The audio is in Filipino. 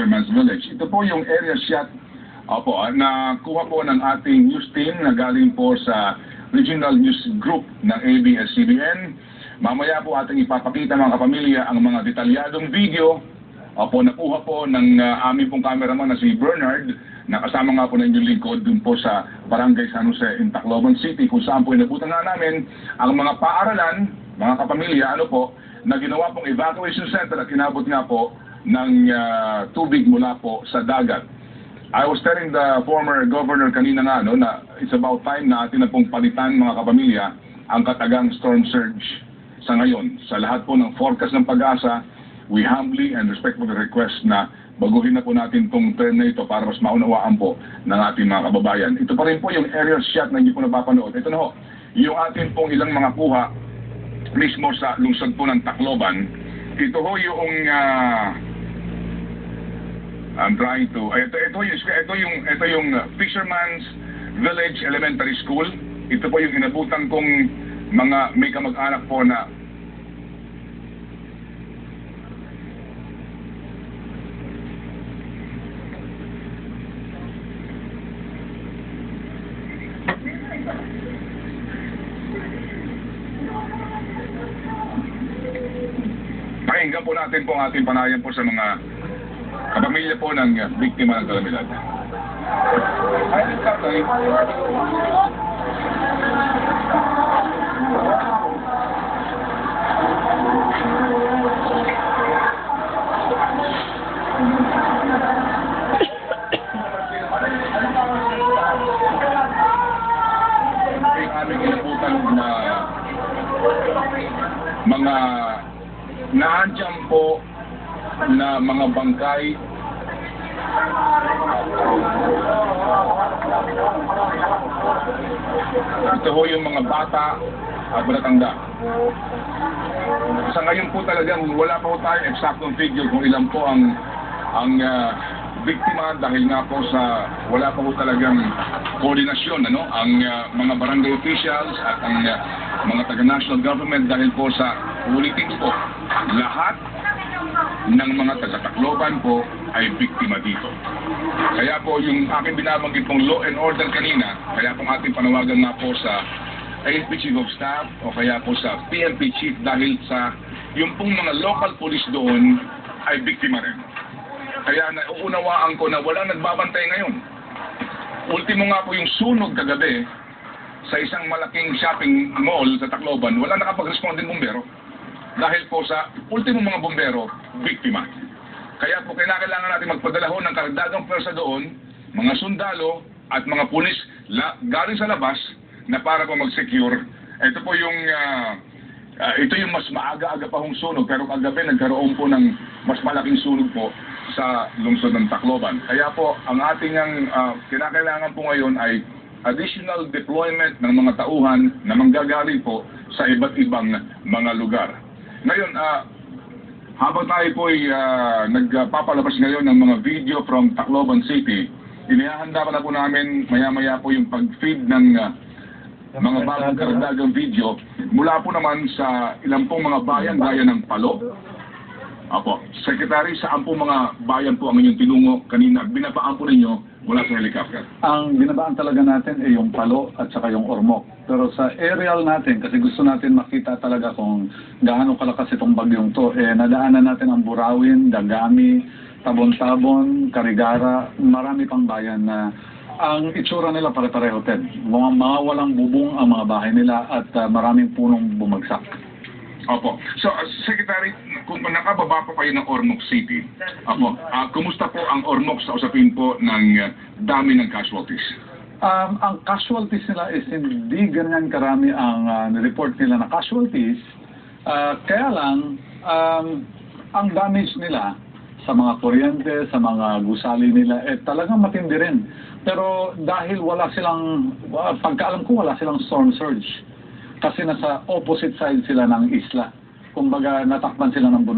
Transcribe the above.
Fisherman's Village. Ito po yung area shot na kuha po ng ating news team na galing po sa Regional News Group ng ABS-CBN. Mamaya po ating ipapakita mga kapamilya ang mga detalyadong video nakuha po ng aming pong cameraman na si Bernard, na kasama nga po ng inyong lingkod dun po sa Barangay San Jose in Tacloban City, kung saan po inabutan nga namin ang mga paaralan, mga kapamilya, na ginawa pong evacuation center at inabot nga po ng tubig mula po sa dagat. I was telling the former governor kanina nga na it's about time na atin na pong palitan mga kapamilya ang katagang storm surge sa ngayon. Sa lahat po ng forecast ng Pag-asa, we humbly and respectfully request na baguhin na po natin itong term na ito para mas maunawaan po ng ating mga kababayan. Ito pa rin po yung aerial shot na hindi po napapanood. Ito na ho, yung ating pong ilang mga kuha mismo sa lungsod po ng Tacloban. Ito ho yung I'm trying to ito yung Fisherman's Village Elementary School. Ito po yung inabutan kong mga may kamag-anak po na pakinggan po natin po ang ating panayan po sa mga kapamilya po ng biktima ng kalamidad. Ang aming inabutan na mga naandyan po na mga bangkay ito ho yung mga bata at matatanda. Sa ngayon po talagang wala pa po tayo eksaktong figure kung ilan po ang biktima dahil nga po sa wala pa po talagang koordinasyon ang mga barangay officials at ang mga taga-national government dahil po sa ulitin po lahat ng mga taga-Tacloban po ay biktima dito. Kaya po yung aking binabanggit pong law and order kanina, kaya pong ating panawagan nga po sa AFP Chief of Staff o kaya po sa PNP Chief dahil sa yung pong mga local police doon ay biktima rin. Kaya nauunawaan ko na walang nagbabantay ngayon. Ultimo nga po yung sunog kagabi sa isang malaking shopping mall sa Tacloban, wala nakapag-respond din bumbero. Dahil po sa ultimo mga bumbero, biktima. Kaya po kailangan natin magpadala ho ng karagdagang pwersa doon, mga sundalo at mga pulis galing sa labas na para po mag-secure. Ito po yung ito yung mas maaga-aga pa hong sunog, pero kagabi nagkaroon po ng mas malaking sunog po sa lungsod ng Tacloban. Kaya po ang ating kinakailangan po ngayon ay additional deployment ng mga tauhan na manggagaling po sa iba't ibang mga lugar. Ngayon, habang tayo po ay nagpapalabas ngayon ng mga video from Tacloban City, inihahanda pa na po namin maya-maya po yung pag-feed ng mga bagong karagdagang video mula po naman sa ilang pong mga bayan gaya ng Palo. Secretary, saan po mga bayan po ang inyong tinungo kanina? Binabaan po ninyo mula sa helicopter? Ang binabaan talaga natin ay yung Palo at saka yung Ormoc. Pero sa aerial natin, kasi gusto natin makita talaga kung gaano kalakas itong bagyong to, nadaanan natin ang Burawin, Dagami, Tabon-Tabon, Carigara, marami pang bayan na ang itsura nila pare-pareho din. Mga walang bubong ang mga bahay nila at maraming punong bumagsak. Opo. So, Secretary, kung nakababa po kayo ng Ormoc City, kumusta po ang Ormoc sa usapin po ng dami ng casualties? Ang casualties nila is hindi ganyan karami ang report nila na casualties. Kaya lang, ang damage nila sa mga kuryente, sa mga gusali nila, talagang matindi rin. Pero dahil wala silang, pagkaalam ko wala silang storm surge. Kasi nasa opposite side sila ng isla. Kumbaga natakpan sila ng bundok.